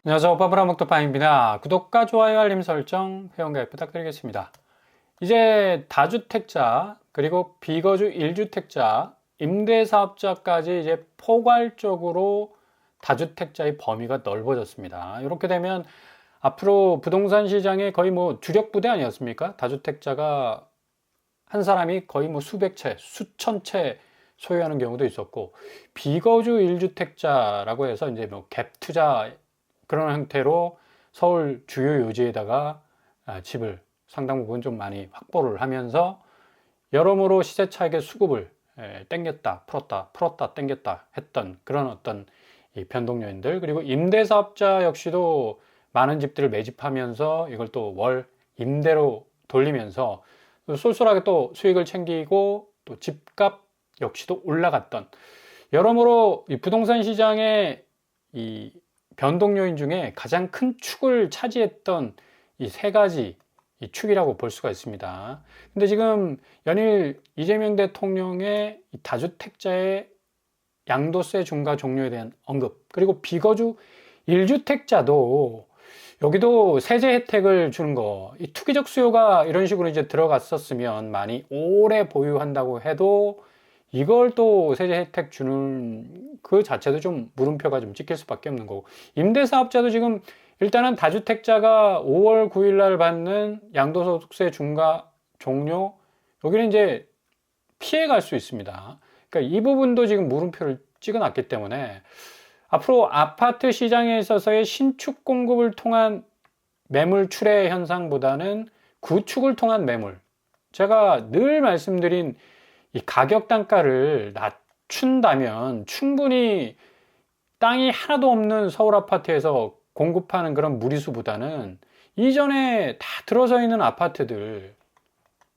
안녕하세요. 오빠브라목토파입니다. 구독과 좋아요, 알림 설정, 회원 가입 부탁드리겠습니다. 이제 다주택자, 그리고 비거주 1주택자, 임대사업자까지 이제 포괄적으로 다주택자의 범위가 넓어졌습니다. 이렇게 되면 앞으로 부동산 시장에 거의 뭐 주력 부대 아니었습니까? 다주택자가 한 사람이 거의 뭐 수백 채, 수천 채 소유하는 경우도 있었고, 비거주 1주택자라고 해서 이제 뭐 갭 투자 그런 형태로 서울 주요 요지에다가 집을 상당 부분 좀 많이 확보를 하면서 여러모로 시세 차익의 수급을 땡겼다, 풀었다, 땡겼다 했던 그런 어떤 이 변동 요인들, 그리고 임대사업자 역시도 많은 집들을 매집하면서 이걸 또 월 임대로 돌리면서 쏠쏠하게 또 수익을 챙기고 또 집값 역시도 올라갔던, 여러모로 이 부동산 시장의 이 변동 요인 중에 가장 큰 축을 차지했던 이 세 가지 이 축이라고 볼 수가 있습니다. 근데 지금 연일 이재명 대통령의 다주택자의 양도세 중과 종료에 대한 언급, 그리고 비거주 1주택자도 여기도 세제 혜택을 주는 거, 이 투기적 수요가 이런 식으로 이제 들어갔었으면 많이 오래 보유한다고 해도 이걸 또 세제 혜택 주는 그 자체도 좀 물음표가 좀 찍힐 수밖에 없는 거고, 임대사업자도 지금 일단은 다주택자가 5월 9일 날 받는 양도소득세 중과 종료, 여기는 이제 피해 갈 수 있습니다. 그러니까 이 부분도 지금 물음표를 찍어 놨기 때문에 앞으로 아파트 시장에 있어서의 신축 공급을 통한 매물 출회 현상보다는 구축을 통한 매물, 제가 늘 말씀드린 이 가격 단가를 낮춘다면 충분히 땅이 하나도 없는 서울 아파트에서 공급하는 그런 무리수보다는 이전에 다 들어서 있는 아파트들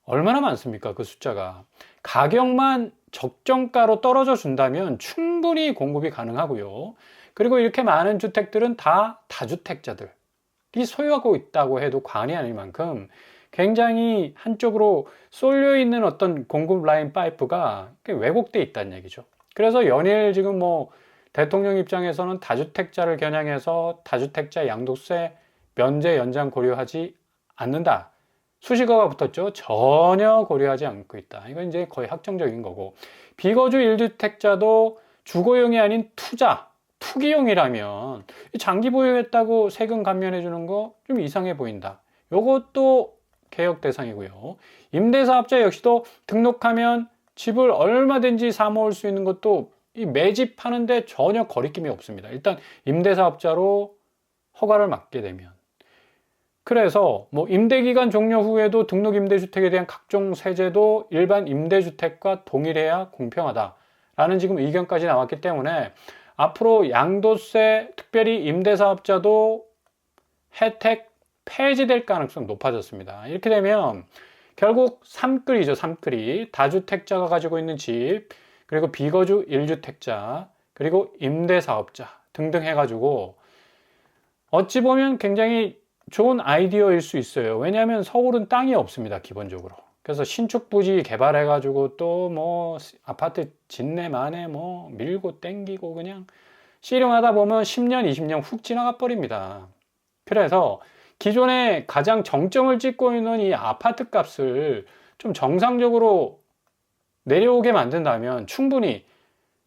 얼마나 많습니까? 그 숫자가. 가격만 적정가로 떨어져 준다면 충분히 공급이 가능하고요. 그리고 이렇게 많은 주택들은 다 다주택자들이 소유하고 있다고 해도 과언이 아닐 만큼 굉장히 한쪽으로 쏠려 있는 어떤 공급 라인 파이프가 왜곡돼 있다는 얘기죠. 그래서 연일 지금 뭐 대통령 입장에서는 다주택자를 겨냥해서 다주택자 양도세 면제 연장 고려하지 않는다. 수식어가 붙었죠. 전혀 고려하지 않고 있다. 이건 이제 거의 확정적인 거고, 비거주 1주택자도 주거용이 아닌 투자, 투기용이라면 장기 보유했다고 세금 감면해 주는 거 좀 이상해 보인다. 요것도 개혁 대상이고요. 임대사업자 역시도 등록하면 집을 얼마든지 사 모을 수 있는 것도 이 매집하는데 전혀 거리낌이 없습니다. 일단 임대사업자로 허가를 받게 되면. 그래서 뭐 임대기간 종료 후에도 등록 임대주택에 대한 각종 세제도 일반 임대주택과 동일해야 공평하다라는 지금 의견까지 나왔기 때문에 앞으로 양도세, 특별히 임대사업자도 혜택 폐지될 가능성이 높아졌습니다. 이렇게 되면 결국 삼끌이죠. 삼끌이. 다주택자가 가지고 있는 집, 그리고 비거주 1주택자, 그리고 임대사업자 등등 해가지고 어찌 보면 굉장히 좋은 아이디어일 수 있어요. 왜냐하면 서울은 땅이 없습니다. 기본적으로. 그래서 신축 부지 개발해가지고 또 뭐 아파트 짓네 마네 뭐 밀고 땡기고 그냥 씨름하다 보면 10년, 20년 훅 지나가 버립니다. 그래서 기존에 가장 정점을 찍고 있는 이 아파트 값을 좀 정상적으로 내려오게 만든다면 충분히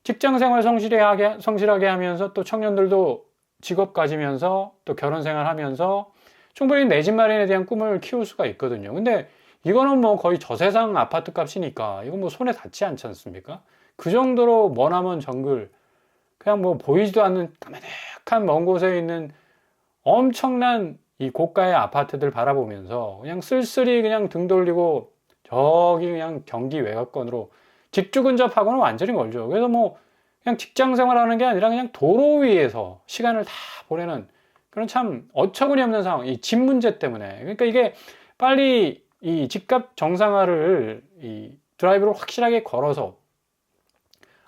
직장 생활 성실하게 하면서 또 청년들도 직업 가지면서 또 결혼 생활 하면서 충분히 내 집 마련에 대한 꿈을 키울 수가 있거든요. 근데 이거는 뭐 거의 저세상 아파트 값이니까 이건 뭐 손에 닿지 않지 않습니까? 그 정도로 머나먼 정글, 그냥 뭐 보이지도 않는 까마득한 먼 곳에 있는 엄청난 이 고가의 아파트들 바라보면서 그냥 쓸쓸히 그냥 등 돌리고 저기 그냥 경기 외곽권으로 직주 근접하고는 완전히 멀죠. 그래서 뭐 그냥 직장 생활하는 게 아니라 그냥 도로 위에서 시간을 다 보내는 그런 참 어처구니 없는 상황, 이 집 문제 때문에. 그러니까 이게 빨리 이 집값 정상화를 이 드라이브를 확실하게 걸어서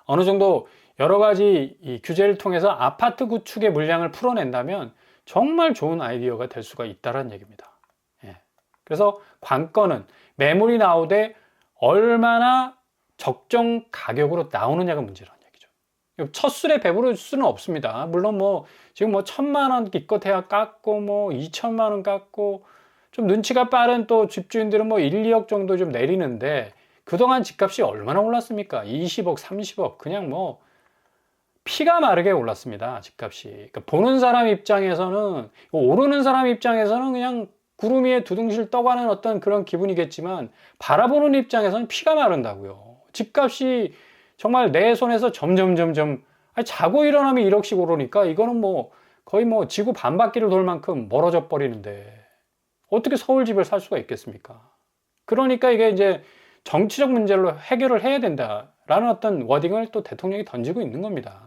어느 정도 여러 가지 이 규제를 통해서 아파트 구축의 물량을 풀어낸다면 정말 좋은 아이디어가 될 수가 있다는 얘기입니다. 예. 그래서 관건은 매물이 나오되 얼마나 적정 가격으로 나오느냐가 문제라는 얘기죠. 첫 술에 배부를 수는 없습니다. 물론 뭐 지금 뭐 1,000만 원 기껏해야 깎고 뭐 2천만 원 깎고 좀 눈치가 빠른 또 집주인들은 뭐 1, 2억 정도 좀 내리는데 그동안 집값이 얼마나 올랐습니까? 20억, 30억 그냥 뭐 피가 마르게 올랐습니다. 집값이. 그러니까 보는 사람 입장에서는 오르는 사람 입장에서는 그냥 구름 위에 두둥실 떠가는 어떤 그런 기분이겠지만 바라보는 입장에서는 피가 마른다고요. 집값이 정말 내 손에서 점점점점 자고 일어나면 1억씩 오르니까 이거는 뭐 거의 뭐 지구 반바퀴를 돌 만큼 멀어져 버리는데 어떻게 서울 집을 살 수가 있겠습니까? 그러니까 이게 이제 정치적 문제로 해결을 해야 된다라는 어떤 워딩을 또 대통령이 던지고 있는 겁니다.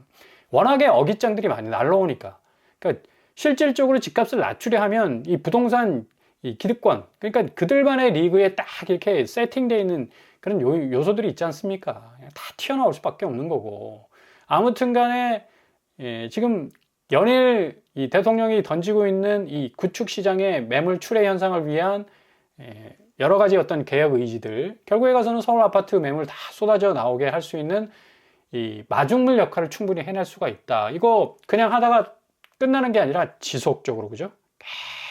워낙에 어깃장들이 많이 날라오니까. 그러니까 실질적으로 집값을 낮추려 하면 이 부동산 이 기득권, 그러니까 그들만의 리그에 딱 이렇게 세팅되어 있는 그런 요소들이 있지 않습니까? 다 튀어나올 수밖에 없는 거고. 아무튼 간에 지금 연일 이 대통령이 던지고 있는 이 구축 시장의 매물 출회 현상을 위한 여러 가지 어떤 개혁 의지들, 결국에 가서는 서울 아파트 매물 다 쏟아져 나오게 할 수 있는 이 마중물 역할을 충분히 해낼 수가 있다. 이거 그냥 하다가 끝나는 게 아니라 지속적으로, 그죠?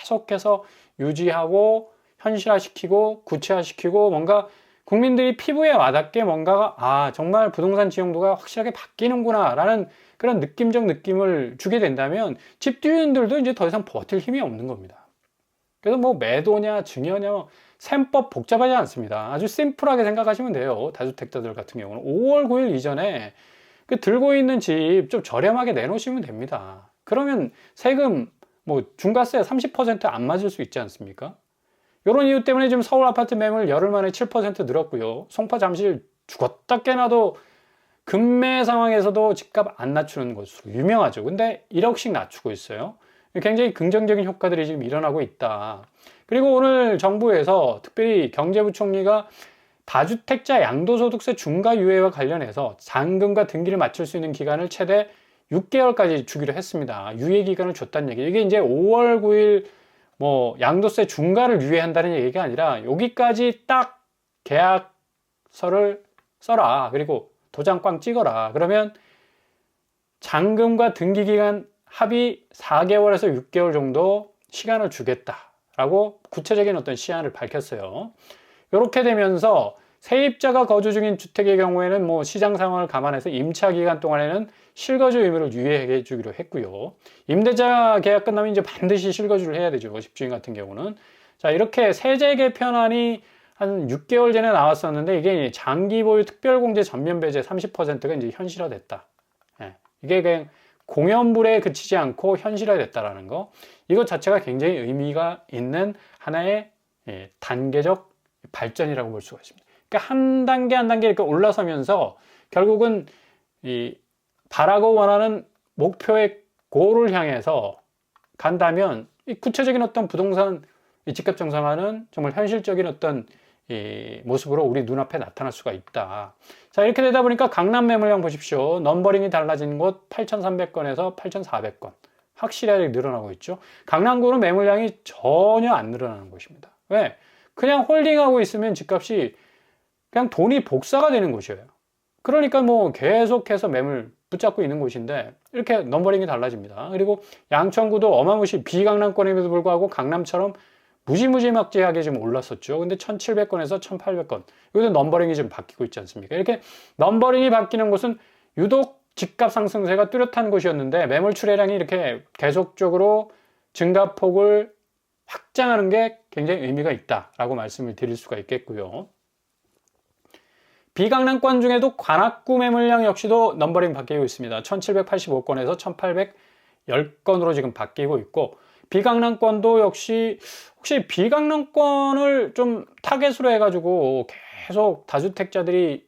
계속해서 유지하고 현실화시키고 구체화시키고 뭔가 국민들이 피부에 와닿게 뭔가가 정말 부동산 지형도가 확실하게 바뀌는구나 라는 그런 느낌적 느낌을 주게 된다면 집주인들도 이제 더 이상 버틸 힘이 없는 겁니다. 그래서 뭐 매도냐 증여냐 셈법 복잡하지 않습니다. 아주 심플하게 생각하시면 돼요. 다주택자들 같은 경우는 5월 9일 이전에 그 들고 있는 집 좀 저렴하게 내놓으시면 됩니다. 그러면 세금 뭐 중과세 30% 안 맞을 수 있지 않습니까? 이런 이유 때문에 지금 서울 아파트 매물 열흘 만에 7% 늘었고요. 송파 잠실 죽었다 깨나도 급매 상황에서도 집값 안 낮추는 것으로 유명하죠. 근데 1억씩 낮추고 있어요. 굉장히 긍정적인 효과들이 지금 일어나고 있다. 그리고 오늘 정부에서 특별히 경제부총리가 다주택자 양도소득세 중과 유예와 관련해서 잔금과 등기를 맞출 수 있는 기간을 최대 6개월까지 주기로 했습니다. 유예 기간을 줬다는 얘기. 이게 이제 5월 9일 뭐 양도세 중과를 유예한다는 얘기가 아니라 여기까지 딱 계약서를 써라. 그리고 도장 꽝 찍어라. 그러면 잔금과 등기 기간 합의 4개월에서 6개월 정도 시간을 주겠다라고 구체적인 어떤 시한을 밝혔어요. 이렇게 되면서 세입자가 거주 중인 주택의 경우에는 뭐 시장 상황을 감안해서 임차 기간 동안에는 실거주 의무를 유예해 주기로 했고요. 임대차 계약 끝나면 이제 반드시 실거주를 해야 되죠. 집주인 같은 경우는. 자, 이렇게 세제 개편안이 한 6개월 전에 나왔었는데 이게 장기 보유 특별공제 전면 배제 30%가 이제 현실화됐다. 이게 그냥 공연불에 그치지 않고 현실화됐다라는 거. 이것 자체가 굉장히 의미가 있는 하나의 단계적 발전이라고 볼 수가 있습니다. 그러니까 한 단계 한 단계 이렇게 올라서면서 결국은 이 바라고 원하는 목표의 고를 향해서 간다면 이 구체적인 어떤 부동산 집값 정상화는 정말 현실적인 어떤 이 모습으로 우리 눈앞에 나타날 수가 있다. 자, 이렇게 되다 보니까 강남 매물량 보십시오. 넘버링이 달라진 곳 8,300건에서 8,400건. 확실하게 늘어나고 있죠. 강남구는 매물량이 전혀 안 늘어나는 곳입니다. 왜? 그냥 홀딩하고 있으면 집값이 그냥 돈이 복사가 되는 곳이에요. 그러니까 뭐 계속해서 매물 붙잡고 있는 곳인데 이렇게 넘버링이 달라집니다. 그리고 양천구도 어마무시 비강남권임에도 불구하고 강남처럼 무지막지하게 지금 올랐었죠. 근데 1,700건에서 1,800건. 여기서 넘버링이 지금 바뀌고 있지 않습니까? 이렇게 넘버링이 바뀌는 곳은 유독 집값 상승세가 뚜렷한 곳이었는데 매물 출회량이 이렇게 계속적으로 증가폭을 확장하는 게 굉장히 의미가 있다라고 말씀을 드릴 수가 있겠고요. 비강남권 중에도 관악구 매물량 역시도 넘버링 바뀌고 있습니다. 1,785건에서 1,810건으로 지금 바뀌고 있고 비강남권도 역시 혹시 비강남권을 좀 타겟으로 해가지고 계속 다주택자들이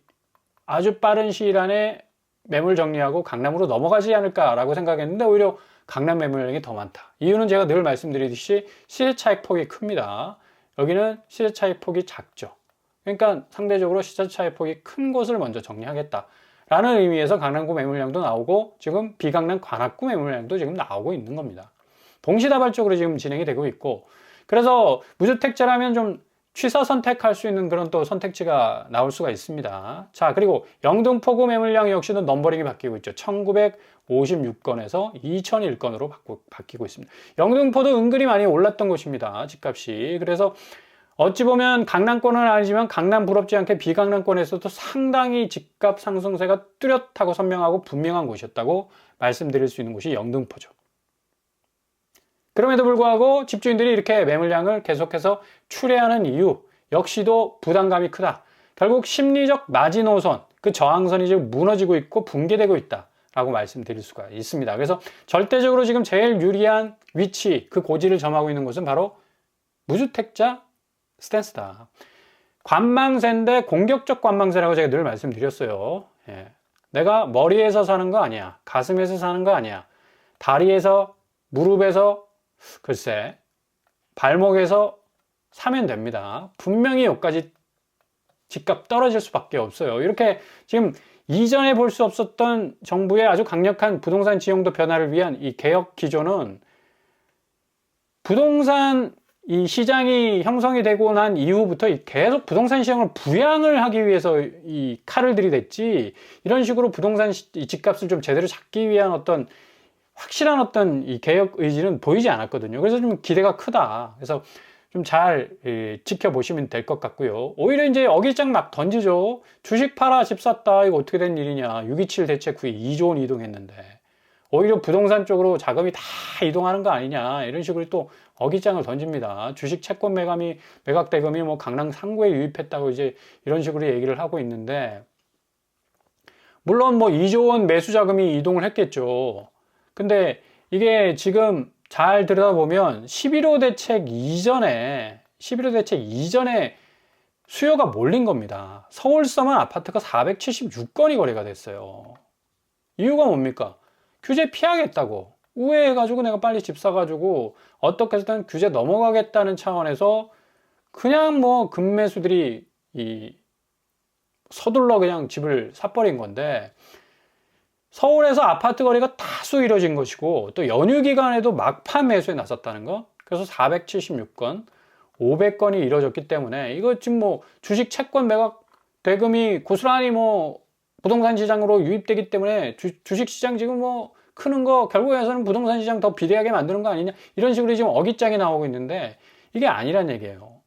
아주 빠른 시일 안에 매물 정리하고 강남으로 넘어가지 않을까라고 생각했는데 오히려 강남 매물량이 더 많다. 이유는 제가 늘 말씀드리듯이 시세 차익 폭이 큽니다. 여기는 시세 차익 폭이 작죠. 그러니까 상대적으로 시세 차익 폭이 큰 곳을 먼저 정리하겠다라는 의미에서 강남구 매물량도 나오고 지금 비강남 관악구 매물량도 지금 나오고 있는 겁니다. 동시다발적으로 지금 진행이 되고 있고 그래서 무주택자라면 좀 취사 선택할 수 있는 그런 또 선택지가 나올 수가 있습니다. 자, 그리고 영등포구 매물량 역시는 넘버링이 바뀌고 있죠. 1956건에서 2001건으로 바뀌고 있습니다. 영등포도 은근히 많이 올랐던 곳입니다. 집값이. 그래서 어찌 보면 강남권은 아니지만 강남 부럽지 않게 비강남권에서도 상당히 집값 상승세가 뚜렷하고 선명하고 분명한 곳이었다고 말씀드릴 수 있는 곳이 영등포죠. 그럼에도 불구하고 집주인들이 이렇게 매물량을 계속해서 출회하는 이유 역시도 부담감이 크다. 결국 심리적 마지노선, 그 저항선이 지금 무너지고 있고 붕괴되고 있다 라고 말씀드릴 수가 있습니다. 그래서 절대적으로 지금 제일 유리한 위치, 그 고지를 점하고 있는 곳은 바로 무주택자 스탠스다. 관망세인데 공격적 관망세라고 제가 늘 말씀드렸어요. 예. 내가 머리에서 사는 거 아니야. 가슴에서 사는 거 아니야. 다리에서, 무릎에서, 글쎄, 발목에서 사면 됩니다. 분명히 여기까지 집값 떨어질 수밖에 없어요. 이렇게 지금 이전에 볼 수 없었던 정부의 아주 강력한 부동산 지형도 변화를 위한 이 개혁 기조는 부동산 이 시장이 형성이 되고 난 이후부터 계속 부동산 시장을 부양을 하기 위해서 이 칼을 들이댔지, 이런 식으로 부동산 집값을 좀 제대로 잡기 위한 어떤 확실한 어떤 이 개혁 의지는 보이지 않았거든요. 그래서 좀 기대가 크다. 그래서 좀 잘 지켜보시면 될 것 같고요. 오히려 이제 어깃장 막 던지죠. 주식 팔아 집 샀다. 이거 어떻게 된 일이냐. 627 대책 후에 2조 원 이동했는데 오히려 부동산 쪽으로 자금이 다 이동하는 거 아니냐. 이런 식으로 또 어깃장을 던집니다. 주식 채권 매각 대금이 뭐 강남 상구에 유입했다고 이제 이런 식으로 얘기를 하고 있는데, 물론 뭐 2조 원 매수 자금이 이동을 했겠죠. 근데 이게 지금 잘 들여다보면 11호 대책 이전에 수요가 몰린 겁니다. 서울서만 아파트가 476건이 거래가 됐어요. 이유가 뭡니까? 규제 피하겠다고. 우회해가지고 내가 빨리 집 사가지고 어떻게 해서든 규제 넘어가겠다는 차원에서 그냥 뭐 급매수들이 서둘러 그냥 집을 사버린 건데, 서울에서 아파트 거래가 다수 이루어진 것이고 또 연휴 기간에도 막판 매수에 나섰다는 거. 그래서 476건, 500건이 이루어졌기 때문에 이거 지금 뭐 주식 채권 매각 대금이 고스란히 뭐 부동산 시장으로 유입되기 때문에 주식 시장 지금 뭐 크는 거 결국에서는 부동산 시장 더 비대하게 만드는 거 아니냐, 이런 식으로 지금 어깃장이 나오고 있는데 이게 아니란 얘기예요.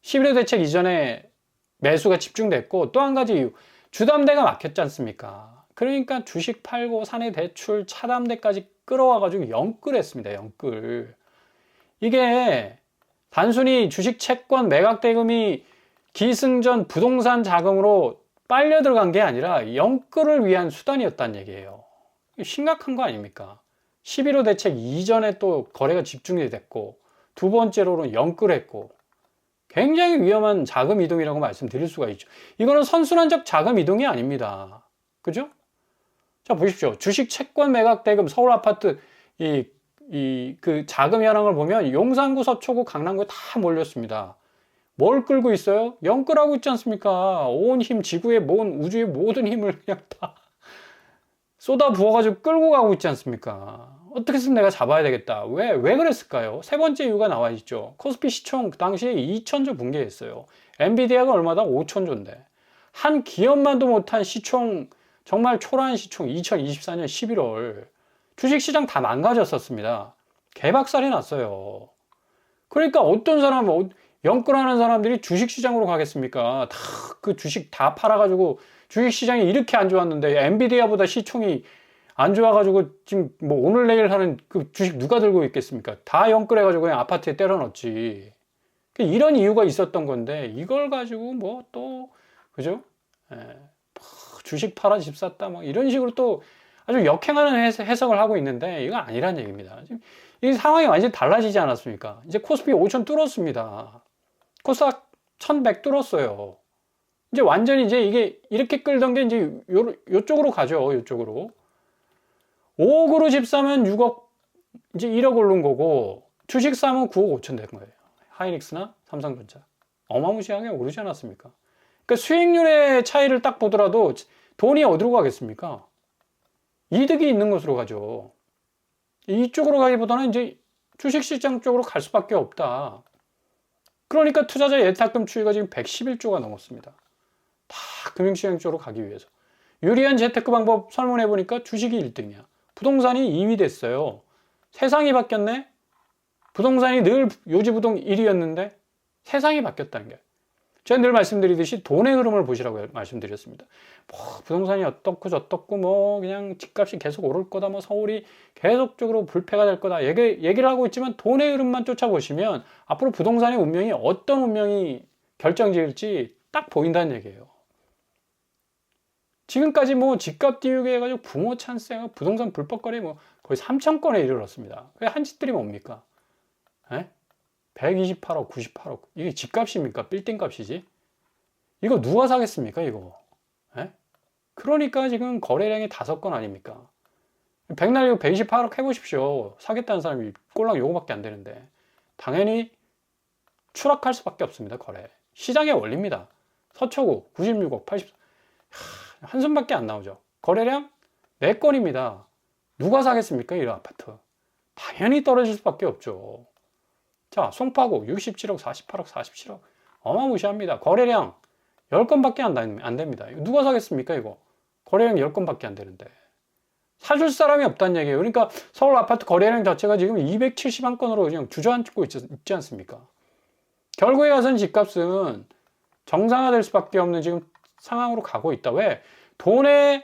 11호 대책 이전에 매수가 집중됐고, 또 한 가지 이유, 주담대가 막혔지 않습니까? 그러니까 주식 팔고 사내 대출 차담대까지 끌어와가지고 영끌했습니다. 영끌. 이게 단순히 주식 채권 매각 대금이 기승전 부동산 자금으로 빨려 들어간 게 아니라 영끌을 위한 수단이었다는 얘기예요. 심각한 거 아닙니까? 11호 대책 이전에 또 거래가 집중이 됐고, 두 번째로는 영끌했고, 굉장히 위험한 자금 이동이라고 말씀드릴 수가 있죠. 이거는 선순환적 자금 이동이 아닙니다. 그죠? 자, 보십시오. 주식 채권 매각 대금 서울 아파트 그 자금 현황을 보면 용산구, 서초구, 강남구에 다 몰렸습니다. 뭘 끌고 있어요? 영끌하고 있지 않습니까? 온 힘, 지구의 우주의 모든 힘을 그냥 다 쏟아 부어가지고 끌고 가고 있지 않습니까? 어떻게 해서 내가 잡아야 되겠다. 왜 그랬을까요? 세 번째 이유가 나와 있죠. 코스피 시총 그 당시에 2,000조 붕괴했어요. 엔비디아가 얼마다? 5,000조인데. 한 기업만도 못한 시총, 정말 초라한 시총 2024년 11월. 주식시장 다 망가졌었습니다. 개박살이 났어요. 그러니까 어떤 사람, 영끌하는 사람들이 주식시장으로 가겠습니까? 다 그 주식 다 팔아가지고 주식시장이 이렇게 안 좋았는데 엔비디아보다 시총이 안 좋아가지고 지금 뭐 오늘 내일 하는 그 주식 누가 들고 있겠습니까? 다 영끌해가지고 그냥 아파트에 때려 넣었지. 이런 이유가 있었던 건데 이걸 가지고 뭐 또 그죠? 주식 팔아 집 샀다 뭐 이런 식으로 또 아주 역행하는 해석을 하고 있는데 이건 아니란 얘기입니다. 지금 이 상황이 완전히 달라지지 않았습니까? 이제 코스피 5,000 뚫었습니다. 코스닥 1,100 뚫었어요. 이제 완전히 이제 이게 이렇게 끌던 게 이제 요쪽으로 가죠. 요쪽으로. 5억으로 집 사면 6억, 이제 1억 오른 거고, 주식 사면 9억 5천 된 거예요. 하이닉스나 삼성전자. 어마무시하게 오르지 않았습니까? 그러니까 수익률의 차이를 딱 보더라도 돈이 어디로 가겠습니까? 이득이 있는 곳으로 가죠. 이쪽으로 가기보다는 이제 주식시장 쪽으로 갈 수밖에 없다. 그러니까 투자자 예탁금 추이가 지금 111조가 넘었습니다. 다 금융시장 쪽으로 가기 위해서. 유리한 재테크 방법 설문해 보니까 주식이 1등이야. 부동산이 2위 됐어요. 세상이 바뀌었네? 부동산이 늘 요지부동 1위였는데 세상이 바뀌었다는 게. 제가 늘 말씀드리듯이 돈의 흐름을 보시라고 말씀드렸습니다. 뭐 부동산이 어떻고 저떻고 뭐 그냥 집값이 계속 오를 거다, 뭐 서울이 계속적으로 불패가 될 거다 얘기를 하고 있지만 돈의 흐름만 쫓아보시면 앞으로 부동산의 운명이 어떤 운명이 결정지을지 딱 보인다는 얘기예요. 지금까지 뭐 집값 띄우게 해가지고 부모 찬스가 부동산 불법 거래 뭐 거의 3,000건에 이르렀습니다. 한 집들이 뭡니까? 에? 128억, 98억. 이게 집값입니까? 빌딩 값이지? 이거 누가 사겠습니까, 이거? 에? 그러니까 지금 거래량이 5건 아닙니까? 백날 이거 128억 해보십시오. 사겠다는 사람이 꼴랑 요거밖에 안 되는데. 당연히 추락할 수밖에 없습니다, 거래. 시장의 원리입니다. 서초구 96억, 80, 한숨밖에 안 나오죠. 거래량 4건입니다. 누가 사겠습니까, 이런 아파트? 당연히 떨어질 수밖에 없죠. 자, 송파구 67억, 48억, 47억. 어마무시합니다. 거래량 10건밖에 안 됩니다. 누가 사겠습니까, 이거? 거래량 10건밖에 안 되는데. 사줄 사람이 없다는 얘기예요. 그러니까 서울 아파트 거래량 자체가 지금 271건으로 그냥 주저앉고 있지 않습니까? 결국에 가서는 집값은 정상화될 수밖에 없는 지금 상황으로 가고 있다. 왜? 돈의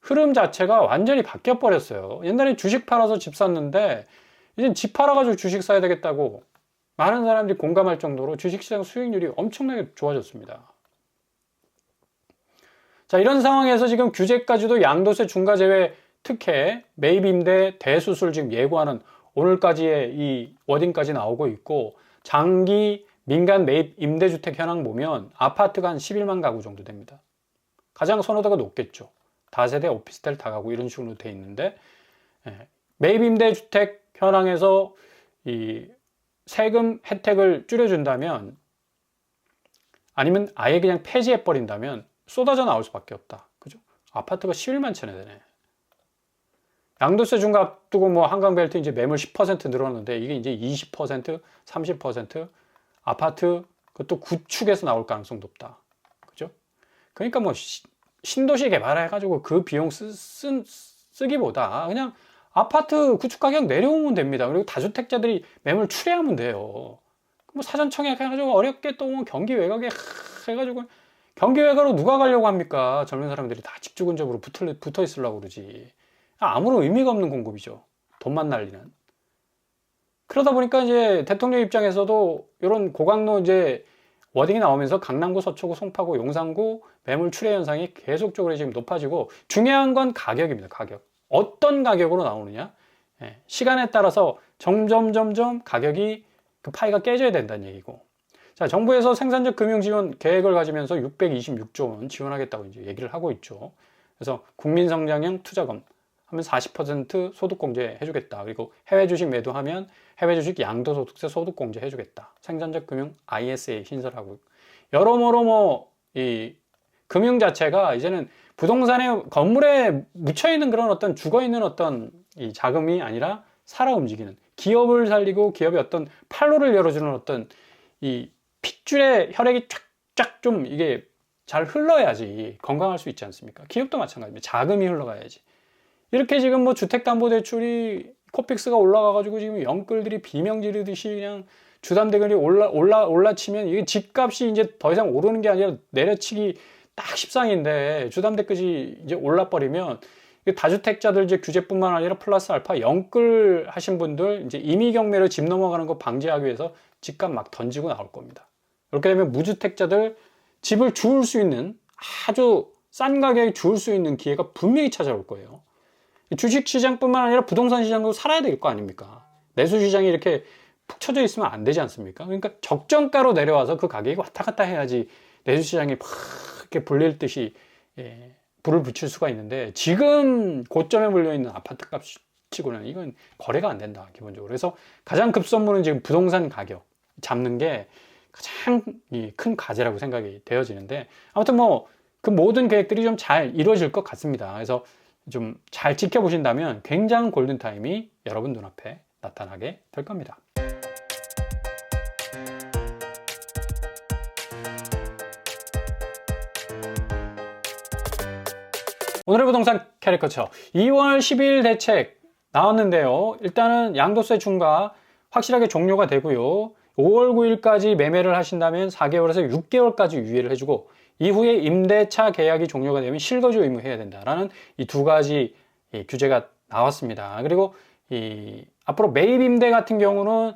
흐름 자체가 완전히 바뀌어 버렸어요. 옛날에 주식 팔아서 집 샀는데 이제 집 팔아가지고 주식 사야 되겠다고 많은 사람들이 공감할 정도로 주식시장 수익률이 엄청나게 좋아졌습니다. 자, 이런 상황에서 지금 규제까지도 양도세 중과제외 특혜, 매입 임대 대수술 지금 예고하는 오늘까지의 이 워딩까지 나오고 있고, 장기 민간 매입 임대주택 현황 보면 아파트가 한 11만 가구 정도 됩니다. 가장 선호도가 높겠죠. 다세대 오피스텔 다 가구 이런 식으로 돼 있는데, 매입 임대주택 현황에서 이 세금 혜택을 줄여준다면, 아니면 아예 그냥 폐지해버린다면 쏟아져 나올 수밖에 없다. 그죠? 아파트가 11만 채나 되네. 양도세 중과 앞두고 뭐 한강벨트 이제 매물 10% 늘었는데 이게 이제 20%, 30% 아파트 그것도 구축에서 나올 가능성도 높다. 그죠? 그러니까 뭐 신도시 개발해가지고 그 비용 쓰기보다 그냥 아파트 구축 가격 내려오면 됩니다. 그리고 다주택자들이 매물 출회하면 돼요. 뭐 사전 청약해가지고 어렵게 또 뭐 경기 외곽에 해가지고 경기 외곽으로 누가 가려고 합니까? 젊은 사람들이 다 직주 근접으로 붙어 있으려고 그러지. 아무런 의미가 없는 공급이죠. 돈만 날리는. 그러다 보니까 이제 대통령 입장에서도 이런 고강도 이제 워딩이 나오면서 강남구, 서초구, 송파구, 용산구 매물 출회 현상이 계속적으로 지금 높아지고, 중요한 건 가격입니다. 가격. 어떤 가격으로 나오느냐? 시간에 따라서 점점 가격이 그 파이가 깨져야 된다는 얘기고. 자, 정부에서 생산적 금융 지원 계획을 가지면서 626조 원 지원하겠다고 이제 얘기를 하고 있죠. 그래서 국민성장형 투자금 하면 40% 소득공제 해주겠다. 그리고 해외 주식 매도하면 해외 주식 양도소득세 소득공제 해주겠다. 생산적 금융 ISA 신설하고, 여러모로 이 금융 자체가 이제는 부동산에 건물에 묻혀 있는 그런 어떤 죽어 있는 어떤 이 자금이 아니라 살아 움직이는, 기업을 살리고 기업의 어떤 판로를 열어주는 어떤 이 핏줄의 혈액이 쫙쫙 좀 이게 잘 흘러야지 건강할 수 있지 않습니까? 기업도 마찬가지입니다. 자금이 흘러가야지. 이렇게 지금 뭐 주택담보대출이 코픽스가 올라가가지고 지금 영끌들이 비명 지르듯이 그냥 주담대금이 올라치면 이게 집값이 이제 더 이상 오르는 게 아니라 내려치기 딱 십상인데, 주담대까지 이제 올라버리면 다주택자들 이제 규제뿐만 아니라 플러스 알파 영끌 하신 분들 이제 임의경매로 집 넘어가는 거 방지하기 위해서 집값 막 던지고 나올 겁니다. 이렇게 되면 무주택자들 집을 주울 수 있는, 아주 싼 가격에 주울 수 있는 기회가 분명히 찾아올 거예요. 주식시장뿐만 아니라 부동산 시장도 살아야 될 거 아닙니까? 매수시장이 이렇게 푹 쳐져 있으면 안 되지 않습니까? 그러니까 적정가로 내려와서 그 가격이 왔다 갔다 해야지 매수시장이 팍 이렇게 불릴 듯이 불을 붙일 수가 있는데, 지금 고점에 몰려있는 아파트 값치고는 이건 거래가 안 된다, 기본적으로. 그래서 가장 급선무는 지금 부동산 가격 잡는 게 가장 큰 과제라고 생각이 되어지는데, 아무튼 뭐 그 모든 계획들이 좀 잘 이루어질 것 같습니다. 그래서 좀 잘 지켜보신다면 굉장한 골든타임이 여러분 눈앞에 나타나게 될 겁니다. 오늘의 부동산 캐리커처 2월 12일 대책 나왔는데요. 일단은 양도세 중과 확실하게 종료가 되고요. 5월 9일까지 매매를 하신다면 4개월에서 6개월까지 유예를 해주고 이후에 임대차 계약이 종료가 되면 실거주 의무해야 된다라는 이 두 가지 규제가 나왔습니다. 그리고 앞으로 매입 임대 같은 경우는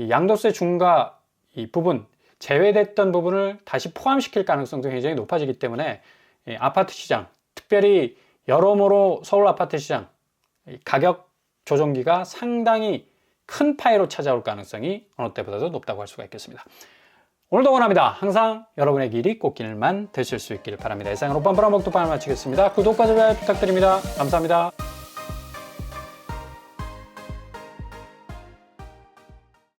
양도세 중과 이 부분 제외됐던 부분을 다시 포함시킬 가능성도 굉장히 높아지기 때문에 아파트 시장, 특별히 여러모로 서울 아파트 시장 가격 조정기가 상당히 큰 파이로 찾아올 가능성이 어느 때보다도 높다고 할 수가 있겠습니다. 오늘도 원합니다. 항상 여러분의 길이 꽃길만 되실 수 있기를 바랍니다. 이상으로 뻔뻔한 먹도판을 마치겠습니다. 구독과 좋아요 부탁드립니다. 감사합니다.